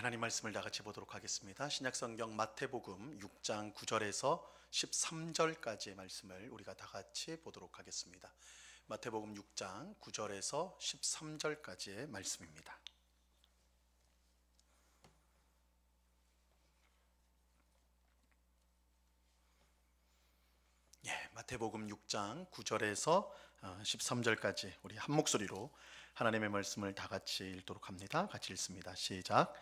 하나님 말씀을 다 같이 보도록 하겠습니다. 신약성경 마태복음 6장 9절에서 13절까지의 말씀을 우리가 다 같이 보도록 하겠습니다. 마태복음 6장 9절에서 13절까지의 말씀입니다. 마태복음 6장 9절에서 13절까지 우리 한 목소리로 하나님의 말씀을 다 같이 읽도록 합니다. 같이 읽습니다. 시작.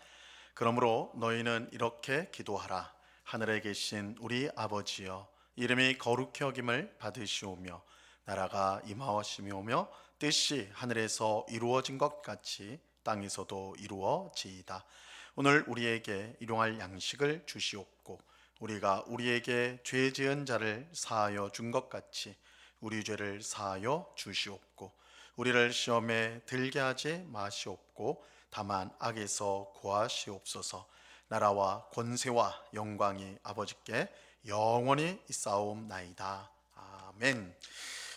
그러므로 너희는 이렇게 기도하라. 하늘에 계신 우리 아버지여, 이름이 거룩히 여김을 받으시오며 나라가 임하옵시며 뜻이 하늘에서 이루어진 것 같이 땅에서도 이루어지이다. 오늘 우리에게 일용할 양식을 주시옵고 우리가 우리에게 죄 지은 자를 사하여 준 것 같이 우리 죄를 사하여 주시옵고 우리를 시험에 들게 하지 마시옵고 다만 악에서 구하시옵소서. 나라와 권세와 영광이 아버지께 영원히 있사옵나이다. 아멘.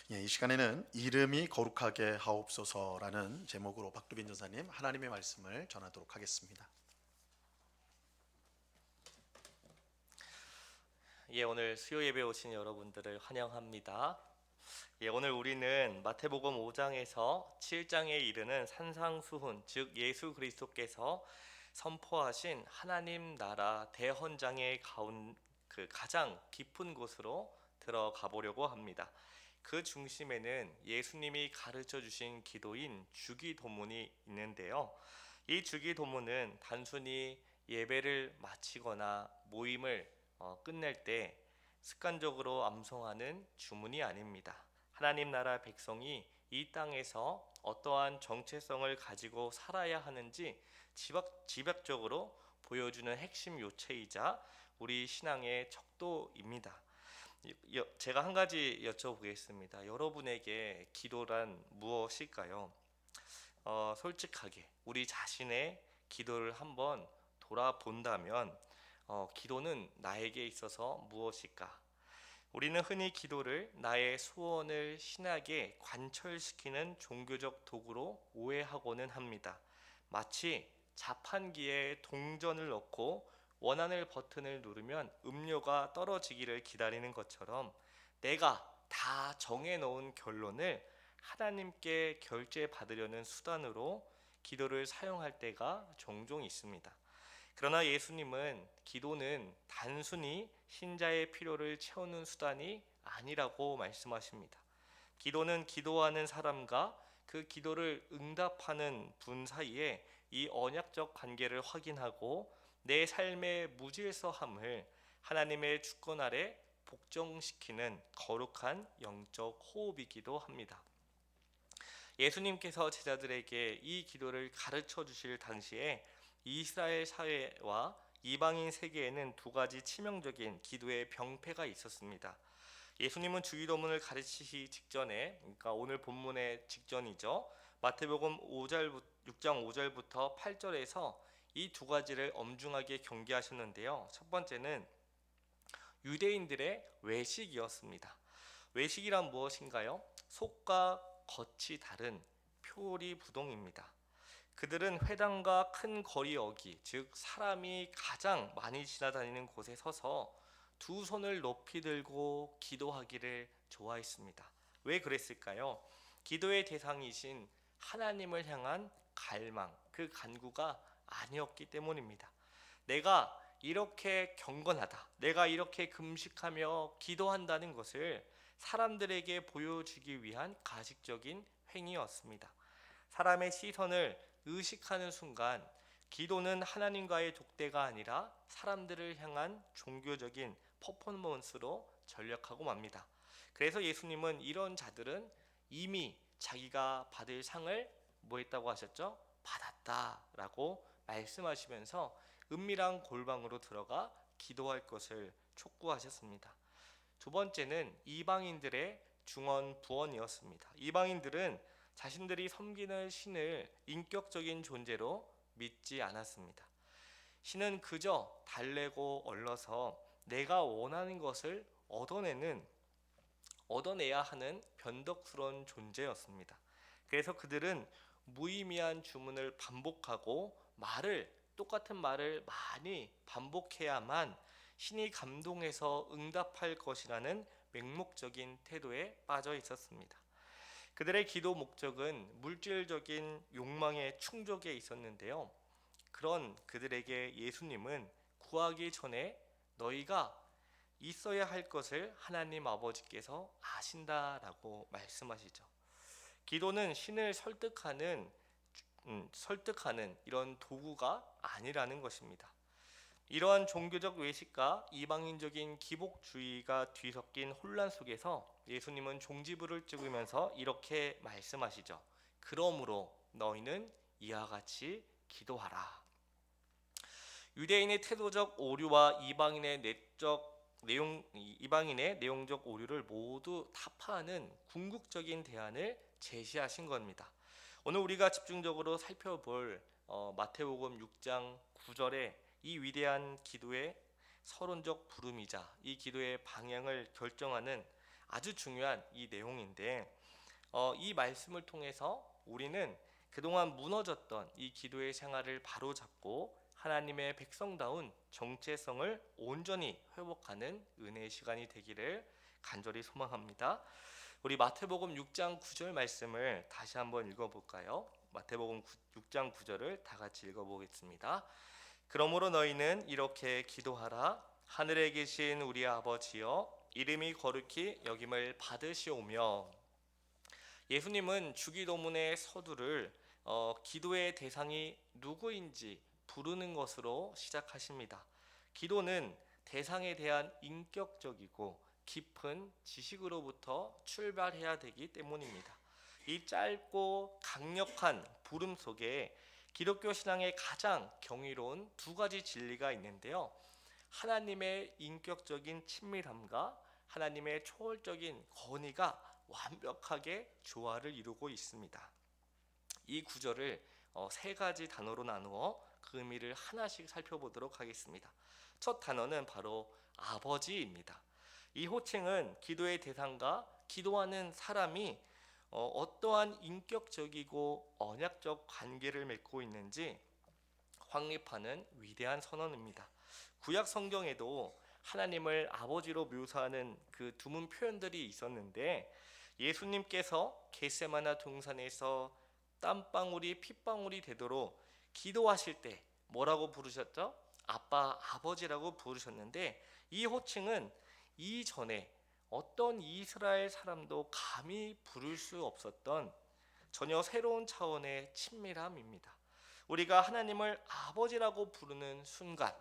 이 시간에는 이름이 거룩하게 하옵소서라는 제목으로 박두빈 전사님 하나님의 말씀을 전하도록 하겠습니다. 오늘 수요 예배 오신 여러분들을 환영합니다. 오늘 우리는 마태복음 5장에서 7장에 이르는 산상수훈, 즉 예수 그리스도께서 선포하신 하나님 나라 대헌장의 가장 깊은 곳으로 들어가 보려고 합니다. 그 중심에는 예수님이 가르쳐 주신 기도인 주기도문이 있는데요. 이 주기도문은 단순히 예배를 마치거나 모임을 끝낼 때 습관적으로 암송하는 주문이 아닙니다. 하나님 나라 백성이 이 땅에서 어떠한 정체성을 가지고 살아야 하는지 지박적으로 보여주는 핵심 요체이자 우리 신앙의 척도입니다. 제가 한 가지 여쭤보겠습니다. 여러분에게 기도란 무엇일까요? 솔직하게 우리 자신의 기도를 한번 돌아본다면 기도는 나에게 있어서 무엇일까? 우리는 흔히 기도를 나의 소원을 신학에 관철시키는 종교적 도구로 오해하고는 합니다. 마치 자판기에 동전을 넣고 원하는 버튼을 누르면 음료가 떨어지기를 기다리는 것처럼 내가 다 정해놓은 결론을 하나님께 결제받으려는 수단으로 기도를 사용할 때가 종종 있습니다. 그러나 예수님은 기도는 단순히 신자의 필요를 채우는 수단이 아니라고 말씀하십니다. 기도는 기도하는 사람과 그 기도를 응답하는 분 사이에 이 언약적 관계를 확인하고 내 삶의 무질서함을 하나님의 주권 아래 복종시키는 거룩한 영적 호흡이기도 합니다. 예수님께서 제자들에게 이 기도를 가르쳐 주실 당시에 이스라엘 사회와 이방인 세계에는 두 가지 치명적인 기도의 병폐가 있었습니다. 예수님은 주기도문을 가르치시 직전에, 그러니까 오늘 본문의 직전이죠. 마태복음 6장 5절부터 8절에서 이 두 가지를 엄중하게 경계하셨는데요. 첫 번째는 유대인들의 외식이었습니다. 외식이란 무엇인가요? 속과 겉이 다른 표리부동입니다. 그들은 회당과 큰 거리 어기, 즉 사람이 가장 많이 지나다니는 곳에 서서 두 손을 높이 들고 기도하기를 좋아했습니다. 왜 그랬을까요? 기도의 대상이신 하나님을 향한 갈망, 그 간구가 아니었기 때문입니다. 내가 이렇게 경건하다, 내가 이렇게 금식하며 기도한다는 것을 사람들에게 보여주기 위한 가식적인 행위였습니다. 사람의 시선을 의식하는 순간 기도는 하나님과의 독대가 아니라 사람들을 향한 종교적인 퍼포먼스로 전락하고 맙니다. 그래서 예수님은 이런 자들은 이미 자기가 받을 상을 뭐 했다고 하셨죠? 받았다라고 말씀하시면서 은밀한 골방으로 들어가 기도할 것을 촉구하셨습니다. 두 번째는 이방인들의 중언부언이었습니다. 이방인들은 자신들이 섬기는 신을 인격적인 존재로 믿지 않았습니다. 신은 그저 달래고 얼러서 내가 원하는 것을 얻어내야 하는 변덕스러운 존재였습니다. 그래서 그들은 무의미한 주문을 반복하고 말을 똑같은 말을 많이 반복해야만 신이 감동해서 응답할 것이라는 맹목적인 태도에 빠져 있었습니다. 그들의 기도 목적은 물질적인 욕망의 충족에 있었는데요. 그런 그들에게 예수님은 구하기 전에 너희가 있어야 할 것을 하나님 아버지께서 아신다라고 말씀하시죠. 기도는 신을 설득하는 이런 도구가 아니라는 것입니다. 이러한 종교적 외식과 이방인적인 기복주의가 뒤섞인 혼란 속에서 예수님은 종지부를 찍으면서 이렇게 말씀하시죠. 그러므로 너희는 이와 같이 기도하라. 유대인의 태도적 오류와 이방인의 내용적 오류를 모두 타파하는 궁극적인 대안을 제시하신 겁니다. 오늘 우리가 집중적으로 살펴볼 마태복음 6장 9절에 이 위대한 기도의 서론적 부름이자 이 기도의 방향을 결정하는 아주 중요한 이 내용인데, 이 말씀을 통해서 우리는 그동안 무너졌던 이 기도의 생활을 바로잡고 하나님의 백성다운 정체성을 온전히 회복하는 은혜의 시간이 되기를 간절히 소망합니다. 우리 마태복음 6장 9절 말씀을 다시 한번 읽어볼까요? 마태복음 6장 9절을 다 같이 읽어보겠습니다. 그러므로 너희는 이렇게 기도하라. 하늘에 계신 우리 아버지여, 이름이 거룩히 여김을 받으시오며. 예수님은 주기도문의 서두를 기도의 대상이 누구인지 부르는 것으로 시작하십니다. 기도는 대상에 대한 인격적이고 깊은 지식으로부터 출발해야 되기 때문입니다. 이 짧고 강력한 부름 속에 기독교 신앙의 가장 경이로운 두 가지 진리가 있는데요. 하나님의 인격적인 친밀함과 하나님의 초월적인 권위가 완벽하게 조화를 이루고 있습니다. 이 구절을 세 가지 단어로 나누어 그 의미를 하나씩 살펴보도록 하겠습니다. 첫 단어는 바로 아버지입니다. 이 호칭은 기도의 대상과 기도하는 사람이 어떠한 인격적이고 언약적 관계를 맺고 있는지 확립하는 위대한 선언입니다. 구약 성경에도 하나님을 아버지로 묘사하는 그 두문 표현들이 있었는데, 예수님께서 겟세마네 동산에서 땀방울이 핏방울이 되도록 기도하실 때 뭐라고 부르셨죠? 아빠, 아버지라고 부르셨는데, 이 호칭은 이전에 어떤 이스라엘 사람도 감히 부를 수 없었던 전혀 새로운 차원의 친밀함입니다. 우리가 하나님을 아버지라고 부르는 순간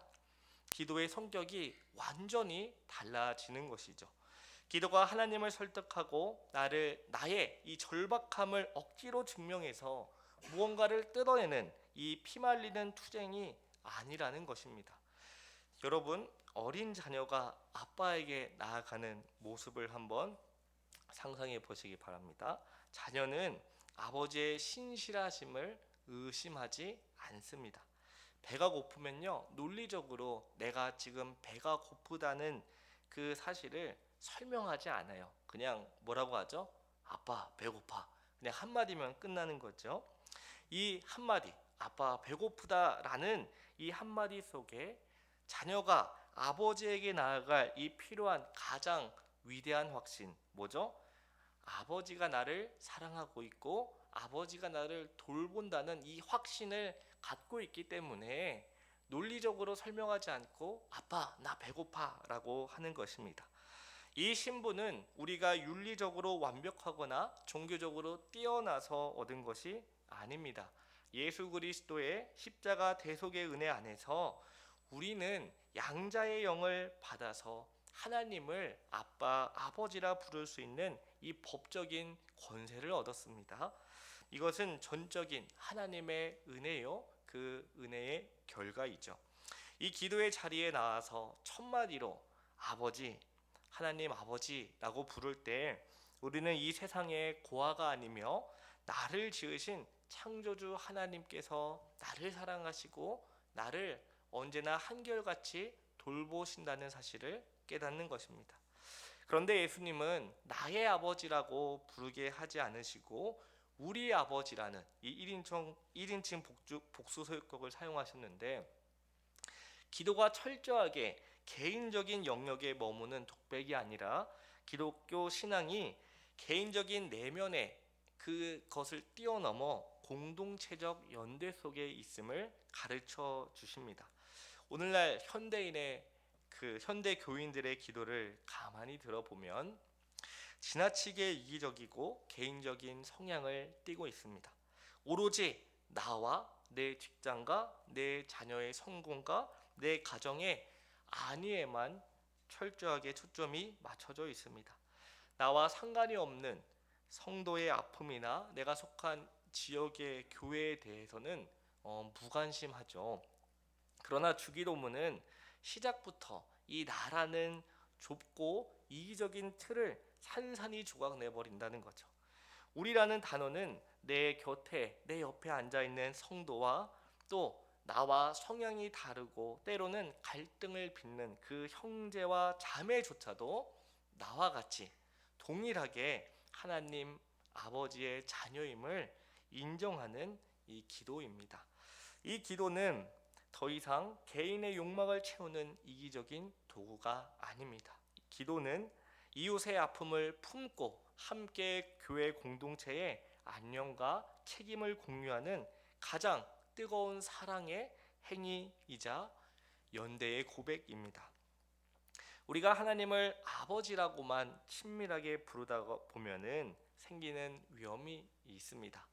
기도의 성격이 완전히 달라지는 것이죠. 기도가 하나님을 설득하고 나의 이 절박함을 억지로 증명해서 무언가를 뜯어내는 이 피말리는 투쟁이 아니라는 것입니다. 여러분, 어린 자녀가 아빠에게 나아가는 모습을 한번 상상해 보시기 바랍니다. 자녀는 아버지의 신실하심을 의심하지 않습니다. 배가 고프면요, 논리적으로 내가 지금 배가 고프다는 그 사실을 설명하지 않아요. 그냥 뭐라고 하죠? 아빠 배고파. 그냥 한마디면 끝나는 거죠. 이 한마디, 아빠 배고프다라는 이 한마디 속에 자녀가 아버지에게 나아갈 이 필요한 가장 위대한 확신, 뭐죠? 아버지가 나를 사랑하고 있고 아버지가 나를 돌본다는 이 확신을 갖고 있기 때문에 논리적으로 설명하지 않고 아빠 나 배고파 라고 하는 것입니다. 이 신분은 우리가 윤리적으로 완벽하거나 종교적으로 뛰어나서 얻은 것이 아닙니다. 예수 그리스도의 십자가 대속의 은혜 안에서 우리는 양자의 영을 받아서 하나님을 아빠, 아버지라 부를 수 있는 이 법적인 권세를 얻었습니다. 이것은 전적인 하나님의 은혜요, 그 은혜의 결과이죠. 이 기도의 자리에 나와서 첫마디로 아버지, 하나님 아버지라고 부를 때 우리는 이 세상의 고아가 아니며 나를 지으신 창조주 하나님께서 나를 사랑하시고 나를 언제나 한결같이 돌보신다는 사실을 깨닫는 것입니다. 그런데 예수님은 나의 아버지라고 부르게 하지 않으시고 우리 아버지라는 이 1인칭 복수 소유격을 사용하셨는데, 기도가 철저하게 개인적인 영역에 머무는 독백이 아니라 기독교 신앙이 개인적인 내면의 그것을 뛰어넘어 공동체적 연대 속에 있음을 가르쳐 주십니다. 오늘날 현대 교인들의 기도를 가만히 들어보면 지나치게 이기적이고 개인적인 성향을 띠고 있습니다. 오로지 나와 내 직장과 내 자녀의 성공과 내 가정의 안위에만 철저하게 초점이 맞춰져 있습니다. 나와 상관이 없는 성도의 아픔이나 내가 속한 지역의 교회에 대해서는 무관심하죠. 그러나 주기도문은 시작부터 이 나라는 좁고 이기적인 틀을 산산이 조각내버린다는 거죠. 우리라는 단어는 내 곁에, 내 옆에 앉아있는 성도와 또 나와 성향이 다르고 때로는 갈등을 빚는 그 형제와 자매조차도 나와 같이 동일하게 하나님 아버지의 자녀임을 인정하는 이 기도입니다. 이 기도는 더 이상 개인의 욕망을 채우는 이기적인 도구가 아닙니다. 기도는 이웃의 아픔을 품고 함께 교회 공동체의 안녕과 책임을 공유하는 가장 뜨거운 사랑의 행위이자 연대의 고백입니다. 우리가 하나님을 아버지라고만 친밀하게 부르다 보면은 생기는 위험이 있습니다.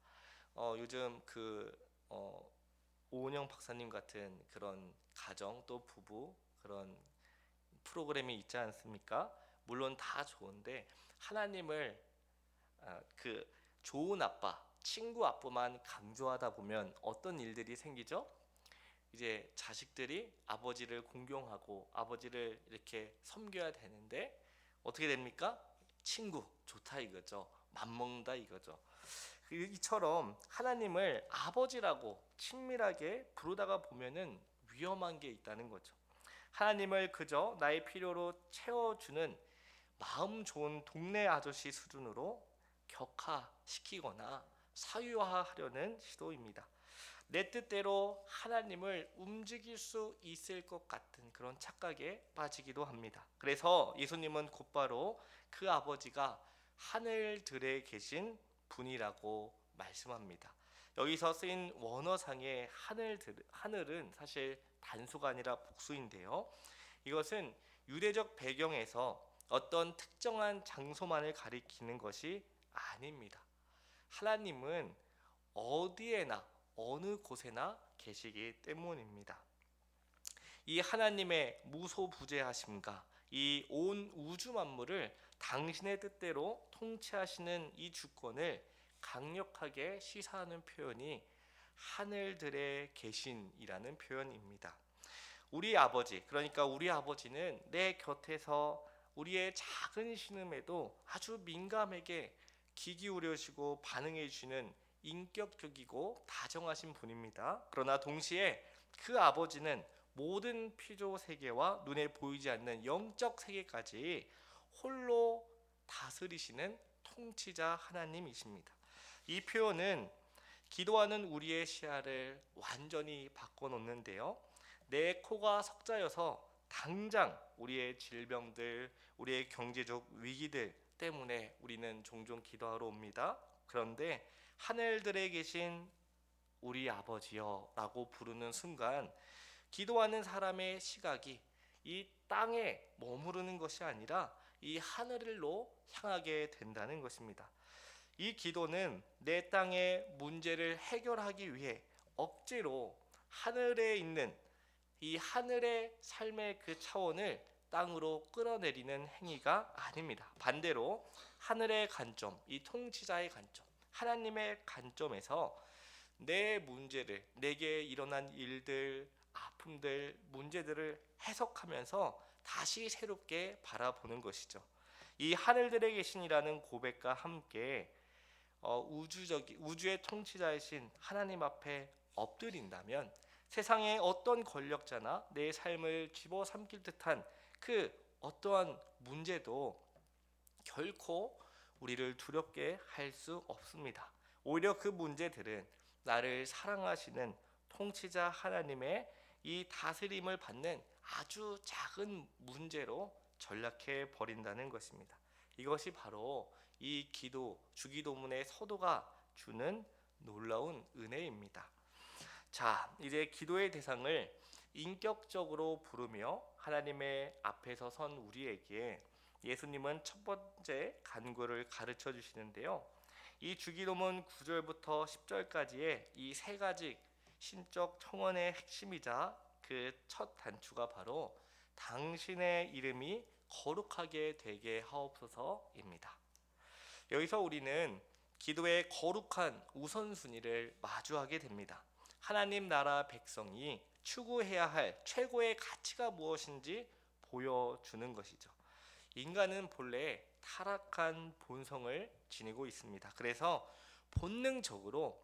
요즘 오은영 박사님 같은 그런 가정 또 부부 그런 프로그램이 있지 않습니까? 물론 다 좋은데 하나님을 좋은 아빠, 친구 아빠만 강조하다 보면 어떤 일들이 생기죠? 이제 자식들이 아버지를 공경하고 아버지를 이렇게 섬겨야 되는데 어떻게 됩니까? 친구 좋다 이거죠. 맘먹는다 이거죠. 이처럼 하나님을 아버지라고 친밀하게 부르다가 보면은 위험한 게 있다는 거죠. 하나님을 그저 나의 필요로 채워주는 마음 좋은 동네 아저씨 수준으로 격화시키거나 사유화하려는 시도입니다. 내 뜻대로 하나님을 움직일 수 있을 것 같은 그런 착각에 빠지기도 합니다. 그래서 예수님은 곧바로 그 아버지가 하늘들에 계신 분이라고 말씀합니다. 여기서 쓰인 원어상의 하늘은 사실 단수가 아니라 복수인데요. 이것은 유대적 배경에서 어떤 특정한 장소만을 가리키는 것이 아닙니다. 하나님은 어디에나 어느 곳에나 계시기 때문입니다. 이 하나님의 무소부재하심과 이 온 우주 만물을 당신의 뜻대로 통치하시는 이 주권을 강력하게 시사하는 표현이 하늘들에 계신이라는 표현입니다. 우리 아버지, 그러니까 우리 아버지는 내 곁에서 우리의 작은 신음에도 아주 민감하게 귀 기울여주시고 반응해 주시는 인격적이고 다정하신 분입니다. 그러나 동시에 그 아버지는 모든 피조 세계와 눈에 보이지 않는 영적 세계까지 홀로 다스리시는 통치자 하나님이십니다. 이 표현은 기도하는 우리의 시야를 완전히 바꿔놓는데요. 내 코가 석자여서 당장 우리의 질병들, 우리의 경제적 위기들 때문에 우리는 종종 기도하러 옵니다. 그런데 하늘들에 계신 우리 아버지여 라고 부르는 순간 기도하는 사람의 시각이 이 땅에 머무르는 것이 아니라 이 하늘로 향하게 된다는 것입니다. 이 기도는 내 땅의 문제를 해결하기 위해 억지로 하늘에 있는 이 하늘의 삶의 그 차원을 땅으로 끌어내리는 행위가 아닙니다. 반대로 하늘의 관점, 이 통치자의 관점, 하나님의 관점에서 내 문제를, 내게 일어난 일들, 아픔들, 문제들을 해석하면서 다시 새롭게 바라보는 것이죠. 이 하늘들에 계신이라는 고백과 함께 우주의 통치자이신 하나님 앞에 엎드린다면 세상의 어떤 권력자나 내 삶을 집어삼킬 듯한 그 어떠한 문제도 결코 우리를 두렵게 할 수 없습니다. 오히려 그 문제들은 나를 사랑하시는 통치자 하나님의 이 다스림을 받는 아주 작은 문제로 전락해 버린다는 것입니다. 이것이 바로 이 주기도문의 서도가 주는 놀라운 은혜입니다. 자, 이제 기도의 대상을 인격적으로 부르며 하나님의 앞에서 선 우리에게 예수님은 첫 번째 간구를 가르쳐 주시는데요. 이 주기도문 9절부터 10절까지의 이 세 가지 신적 청원의 핵심이자 그 첫 단추가 바로 당신의 이름이 거룩하게 되게 하옵소서입니다. 여기서 우리는 기도의 거룩한 우선순위를 마주하게 됩니다. 하나님 나라 백성이 추구해야 할 최고의 가치가 무엇인지 보여주는 것이죠. 인간은 본래 타락한 본성을 지니고 있습니다. 그래서 본능적으로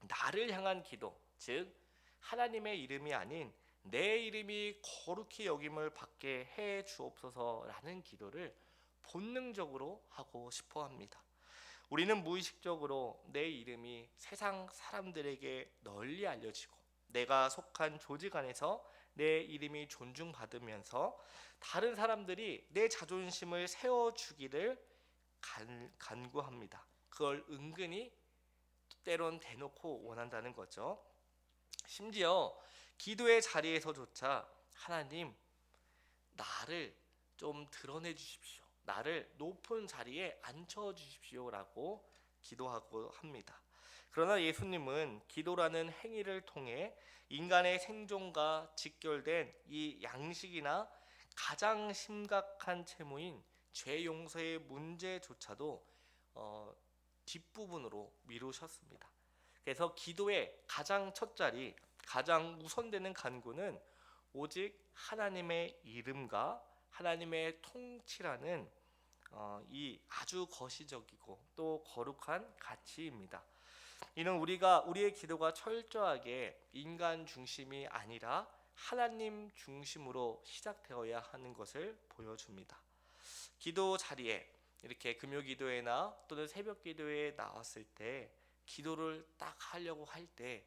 나를 향한 기도, 즉 하나님의 이름이 아닌 내 이름이 거룩히 여김을 받게 해 주옵소서라는 기도를 본능적으로 하고 싶어 합니다. 우리는 무의식적으로 내 이름이 세상 사람들에게 널리 알려지고 내가 속한 조직 안에서 내 이름이 존중받으면서 다른 사람들이 내 자존심을 세워주기를 간구합니다. 그걸 은근히 때론 대놓고 원한다는 거죠. 심지어 기도의 자리에서조차 하나님, 나를 좀 드러내 주십시오. 나를 높은 자리에 앉혀 주십시오라고 기도하고 합니다. 그러나 예수님은 기도라는 행위를 통해 인간의 생존과 직결된 이 양식이나 가장 심각한 채무인 죄 용서의 문제조차도 뒷부분으로 미루셨습니다. 그래서 기도의 가장 첫 자리, 가장 우선되는 간구는 오직 하나님의 이름과 하나님의 통치라는 이 아주 거시적이고 또 거룩한 가치입니다. 이는 우리의 기도가 철저하게 인간 중심이 아니라 하나님 중심으로 시작되어야 하는 것을 보여줍니다. 기도 자리에 이렇게 금요 기도회나 또는 새벽 기도회에 나왔을 때 기도를 딱 하려고 할 때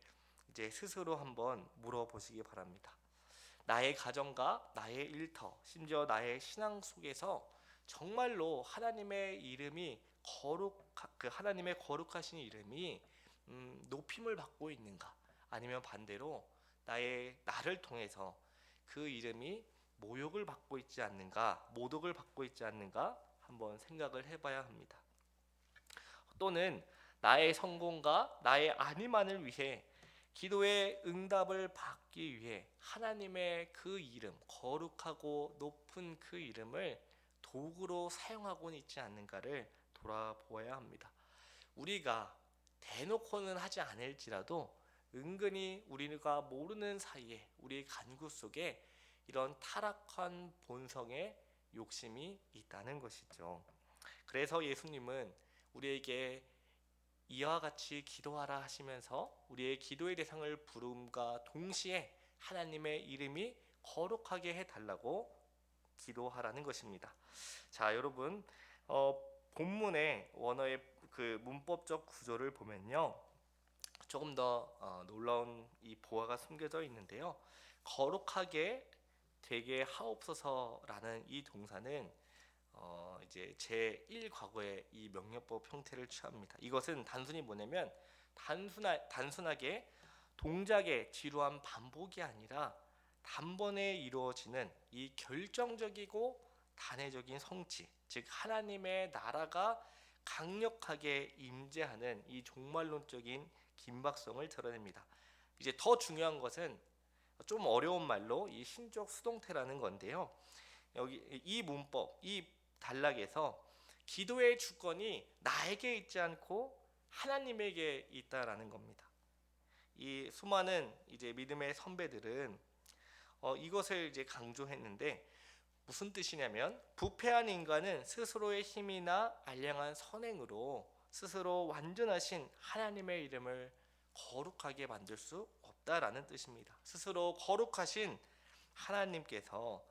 이제 스스로 한번 물어보시기 바랍니다. 나의 가정과 나의 일터, 심지어 나의 신앙 속에서 정말로 하나님의 이름이 하나님의 거룩하신 이름이 높임을 받고 있는가? 아니면 반대로 나를 통해서 그 이름이 모욕을 받고 있지 않는가, 모독을 받고 있지 않는가 한번 생각을 해봐야 합니다. 또는 나의 성공과 나의 안위만을 위해 기도의 응답을 받기 위해 하나님의 그 이름, 거룩하고 높은 그 이름을 도구로 사용하고는 있지 않는가를 돌아보아야 합니다. 우리가 대놓고는 하지 않을지라도 은근히 우리가 모르는 사이에 우리의 간구 속에 이런 타락한 본성의 욕심이 있다는 것이죠. 그래서 예수님은 우리에게 이와 같이 기도하라 하시면서 우리의 기도의 대상을 부름과 동시에 하나님의 이름이 거룩하게 해달라고 기도하라는 것입니다. 자, 여러분, 본문의 원어의 그 문법적 구조를 보면요, 조금 더 놀라운 이 보화가 숨겨져 있는데요. 거룩하게 되게 하옵소서라는 이 동사는 이제 제1 과거의 이 명령법 형태를 취합니다. 이것은 단순히 뭐냐면 단순하게 동작의 지루한 반복이 아니라 단번에 이루어지는 이 결정적이고 단회적인 성취, 즉 하나님의 나라가 강력하게 임재하는 이 종말론적인 긴박성을 드러냅니다. 이제 더 중요한 것은 좀 어려운 말로 이 신적 수동태라는 건데요. 여기 이 문법, 이 단락에서 기도의 주권이 나에게 있지 않고 하나님에게 있다라는 겁니다. 이 수많은 이제 믿음의 선배들은 이것을 이제 강조했는데 무슨 뜻이냐면 부패한 인간은 스스로의 힘이나 알량한 선행으로 스스로 완전하신 하나님의 이름을 거룩하게 만들 수 없다라는 뜻입니다. 스스로 거룩하신 하나님께서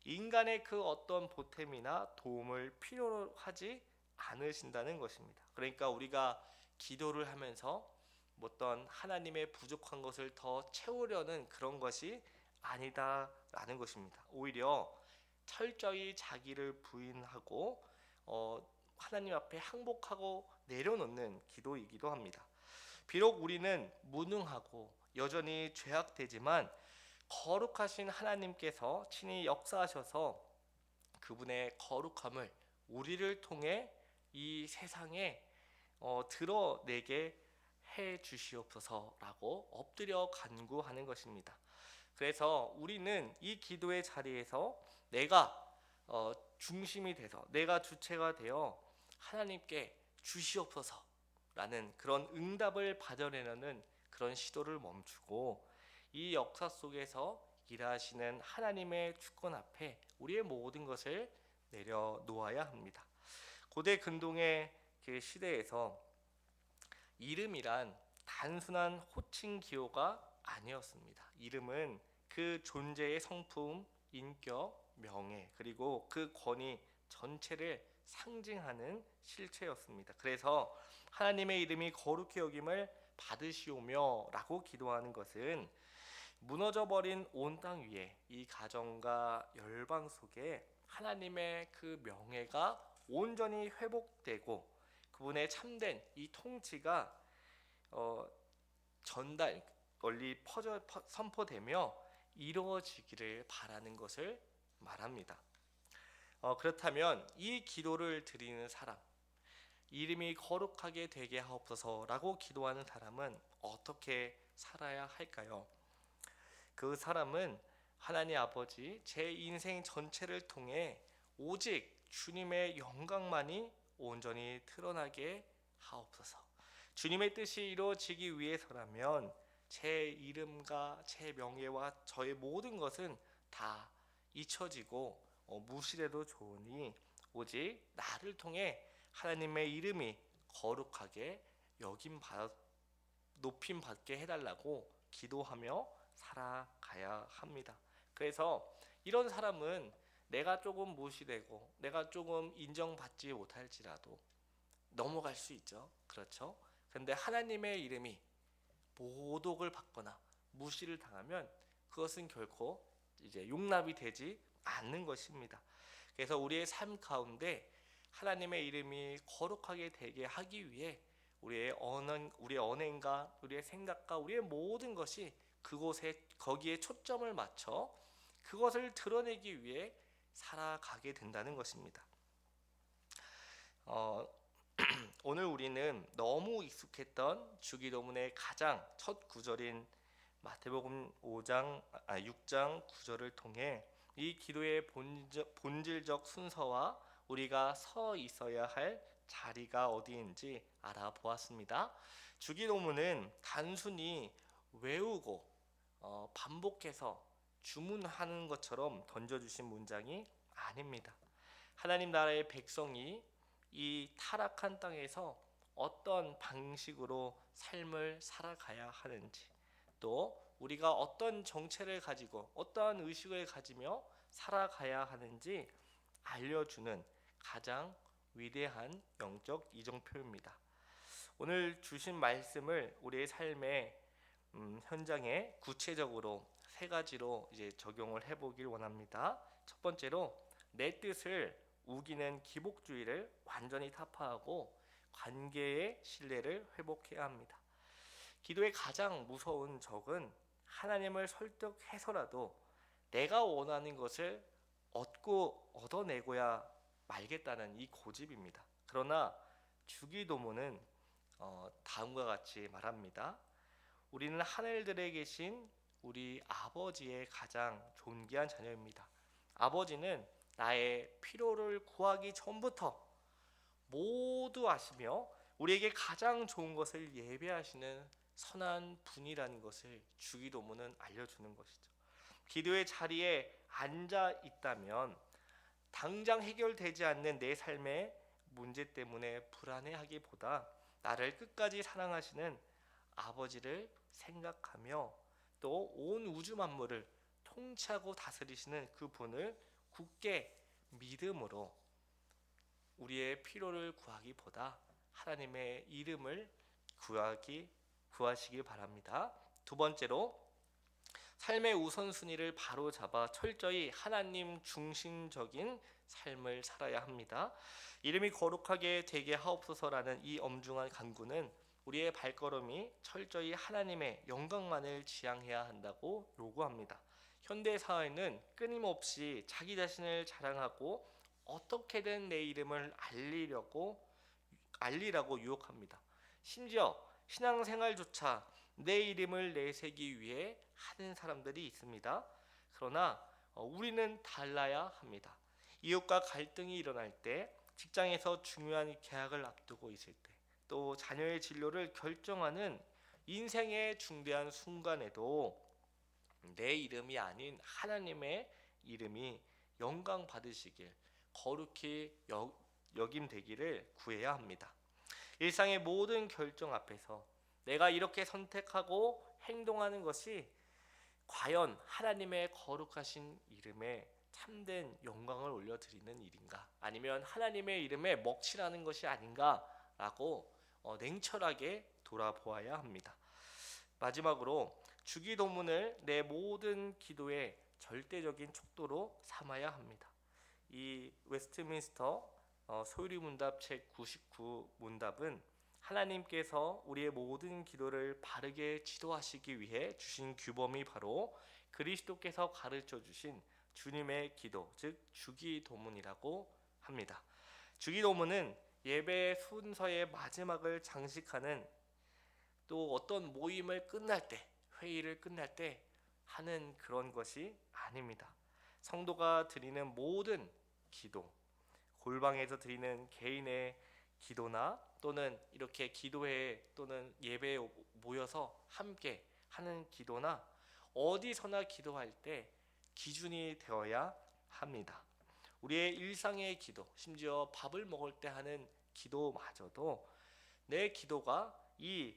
인간의 그 어떤 보탬이나 도움을 필요로 하지 않으신다는 것입니다. 그러니까 우리가 기도를 하면서 어떤 하나님의 부족한 것을 더 채우려는 그런 것이 아니다라는 것입니다. 오히려 철저히 자기를 부인하고 하나님 앞에 항복하고 내려놓는 기도이기도 합니다. 비록 우리는 무능하고 여전히 죄악되지만 거룩하신 하나님께서 친히 역사하셔서 그분의 거룩함을 우리를 통해 이 세상에 드러내게 해 주시옵소서라고 엎드려 간구하는 것입니다. 그래서 우리는 이 기도의 자리에서 내가 중심이 돼서, 내가 주체가 되어 하나님께 주시옵소서라는 그런 응답을 받아내려는 그런 시도를 멈추고 이 역사 속에서 일하시는 하나님의 주권 앞에 우리의 모든 것을 내려놓아야 합니다. 고대 근동의 그 시대에서 이름이란 단순한 호칭 기호가 아니었습니다. 이름은 그 존재의 성품, 인격, 명예, 그리고 그 권위 전체를 상징하는 실체였습니다. 그래서 하나님의 이름이 거룩히 여김을 받으시오며 라고 기도하는 것은 무너져버린 온 땅 위에 이 가정과 열방 속에 하나님의 그 명예가 온전히 회복되고 그분의 참된 이 통치가 전달 널리 선포되며 이루어지기를 바라는 것을 말합니다. 그렇다면 이 기도를 드리는 사람, 이름이 거룩하게 되게 하옵소서라고 기도하는 사람은 어떻게 살아야 할까요? 그 사람은 하나님 아버지, 제 인생 전체를 통해 오직 주님의 영광만이 온전히 드러나게 하옵소서. 주님의 뜻이 이루어지기 위해서라면 제 이름과 제 명예와 저의 모든 것은 다 잊혀지고 무시해도 좋으니 오직 나를 통해 하나님의 이름이 거룩하게 높임 받게 해달라고 기도하며 살아가야 합니다. 그래서 이런 사람은 내가 조금 무시되고 내가 조금 인정받지 못할지라도 넘어갈 수 있죠. 그렇죠? 근데 하나님의 이름이 모독을 받거나 무시를 당하면 그것은 결코 이제 용납이 되지 않는 것입니다. 그래서 우리의 삶 가운데 하나님의 이름이 거룩하게 되게 하기 위해 우리의 언행과 우리의 생각과 우리의 모든 것이 거기에 초점을 맞춰 그것을 드러내기 위해 살아가게 된다는 것입니다. 오늘 우리는 너무 익숙했던 주기도문의 가장 첫 구절인 마태복음 6장 9절을 통해 이 기도의 본질적 순서와 우리가 서 있어야 할 자리가 어디인지 알아보았습니다. 주기도문은 단순히 외우고 반복해서 주문하는 것처럼 던져주신 문장이 아닙니다. 하나님 나라의 백성이 이 타락한 땅에서 어떤 방식으로 삶을 살아가야 하는지, 또 우리가 어떤 정체를 가지고 어떠한 의식을 가지며 살아가야 하는지 알려주는 가장 위대한 영적 이정표입니다. 오늘 주신 말씀을 우리의 삶의 현장에 구체적으로 세 가지로 이제 적용을 해보길 원합니다. 첫 번째로 내 뜻을 우기는 기복주의를 완전히 타파하고 관계의 신뢰를 회복해야 합니다. 기도의 가장 무서운 적은 하나님을 설득해서라도 내가 원하는 것을 얻어내고야 말겠다는 이 고집입니다. 그러나 주기도문은 다음과 같이 말합니다. 우리는 하늘들에 계신 우리 아버지의 가장 존귀한 자녀입니다. 아버지는 나의 필요를 구하기 전부터 모두 아시며 우리에게 가장 좋은 것을 예배하시는 선한 분이라는 것을 주기도문은 알려주는 것이죠. 기도의 자리에 앉아 있다면 당장 해결되지 않는 내 삶의 문제 때문에 불안해하기보다 나를 끝까지 사랑하시는 아버지를 생각하며 또 온 우주 만물을 통치하고 다스리시는 그 분을 굳게 믿음으로 우리의 필요를 구하기보다 하나님의 이름을 구하시기 바랍니다. 두 번째로 삶의 우선순위를 바로 잡아 철저히 하나님 중심적인 삶을 살아야 합니다. 이름이 거룩하게 되게 하옵소서라는 이 엄중한 간구는 우리의 발걸음이 철저히 하나님의 영광만을 지향해야 한다고 요구합니다. 현대 사회는 끊임없이 자기 자신을 자랑하고 어떻게든 내 이름을 알리라고 유혹합니다. 심지어 신앙생활조차 내 이름을 내세기 위해 하는 사람들이 있습니다. 그러나 우리는 달라야 합니다. 이웃과 갈등이 일어날 때, 직장에서 중요한 계약을 앞두고 있을 때, 또 자녀의 진로를 결정하는 인생의 중대한 순간에도 내 이름이 아닌 하나님의 이름이 영광 받으시길, 거룩히 여김되기를 구해야 합니다. 일상의 모든 결정 앞에서 내가 이렇게 선택하고 행동하는 것이 과연 하나님의 거룩하신 이름에 참된 영광을 올려드리는 일인가, 아니면 하나님의 이름에 먹칠하는 것이 아닌가라고 냉철하게 돌아보아야 합니다. 마지막으로 주기도문을 내 모든 기도의 절대적인 촉도로 삼아야 합니다. 이 웨스트민스터 소유리 문답 책 99 문답은 하나님께서 우리의 모든 기도를 바르게 지도하시기 위해 주신 규범이 바로 그리스도께서 가르쳐 주신 주님의 기도, 즉 주기도문이라고 합니다. 주기도문은 예배 순서의 마지막을 장식하는, 또 어떤 모임을 끝날 때, 회의를 끝날 때 하는 그런 것이 아닙니다. 성도가 드리는 모든 기도, 골방에서 드리는 개인의 기도나 또는 이렇게 기도회 또는 예배에 모여서 함께 하는 기도나 어디서나 기도할 때 기준이 되어야 합니다. 우리의 일상의 기도, 심지어 밥을 먹을 때 하는 기도마저도 내 기도가 이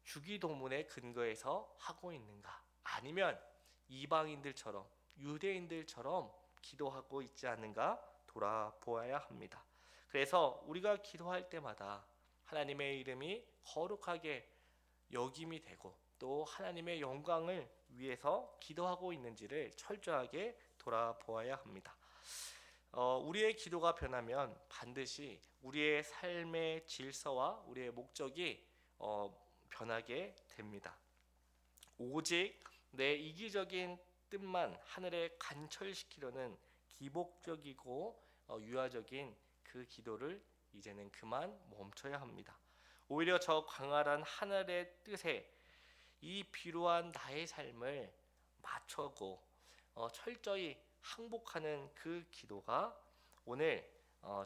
주기도문의 근거에서 하고 있는가, 아니면 이방인들처럼 유대인들처럼 기도하고 있지 않는가 돌아보아야 합니다. 그래서 우리가 기도할 때마다 하나님의 이름이 거룩하게 여김이 되고 또 하나님의 영광을 위해서 기도하고 있는지를 철저하게 돌아보아야 합니다. 우리의 기도가 변하면 반드시 우리의 삶의 질서와 우리의 목적이 변하게 됩니다. 오직 내 이기적인 뜻만 하늘에 관철시키려는 기복적이고 유아적인 그 기도를 이제는 그만 멈춰야 합니다. 오히려 저 광활한 하늘의 뜻에 이 비루한 나의 삶을 맞추고 철저히 항복하는 그 기도가 오늘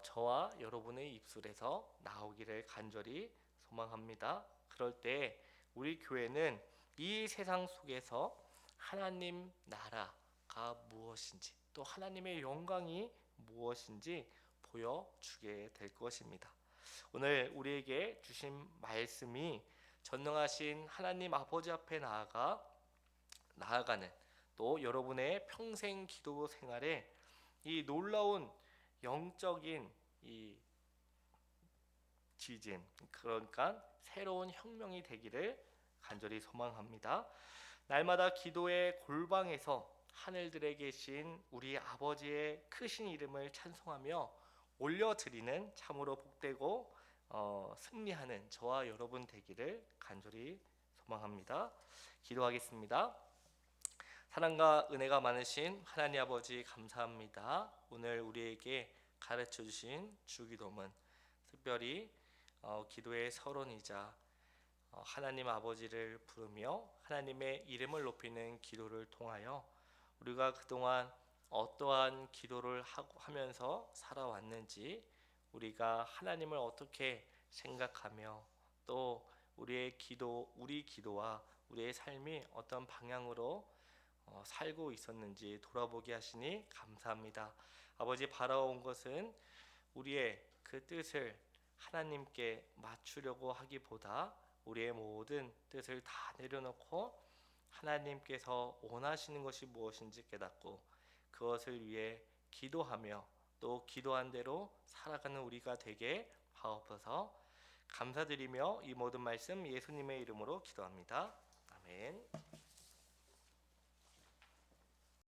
저와 여러분의 입술에서 나오기를 간절히 소망합니다. 그럴 때 우리 교회는 이 세상 속에서 하나님 나라가 무엇인지, 또 하나님의 영광이 무엇인지 보여주게 될 것입니다. 오늘 우리에게 주신 말씀이 전능하신 하나님 아버지 앞에 나아가는, 또 여러분의 평생 기도 생활에 이 놀라운 영적인 이 지진, 그러니까 새로운 혁명이 되기를 간절히 소망합니다. 날마다 기도의 골방에서 하늘들에 계신 우리 아버지의 크신 이름을 찬송하며 올려드리는 참으로 복되고 승리하는 저와 여러분 되기를 간절히 소망합니다. 기도하겠습니다. 사랑과 은혜가 많으신 하나님 아버지, 감사합니다. 오늘 우리에게 가르쳐 주신 주기도문, 특별히 기도의 서론이자 하나님 아버지를 부르며 하나님의 이름을 높이는 기도를 통하여 우리가 그동안 어떠한 기도를 하면서 살아왔는지, 우리가 하나님을 어떻게 생각하며 또 우리 기도와 우리의 삶이 어떤 방향으로 살고 있었는지 돌아보게 하시니 감사합니다. 아버지, 바라온 것은 우리의 그 뜻을 하나님께 맞추려고 하기보다 우리의 모든 뜻을 다 내려놓고 하나님께서 원하시는 것이 무엇인지 깨닫고 그것을 위해 기도하며 또 기도한 대로 살아가는 우리가 되게 하옵소서. 감사드리며 이 모든 말씀 예수님의 이름으로 기도합니다. 아멘.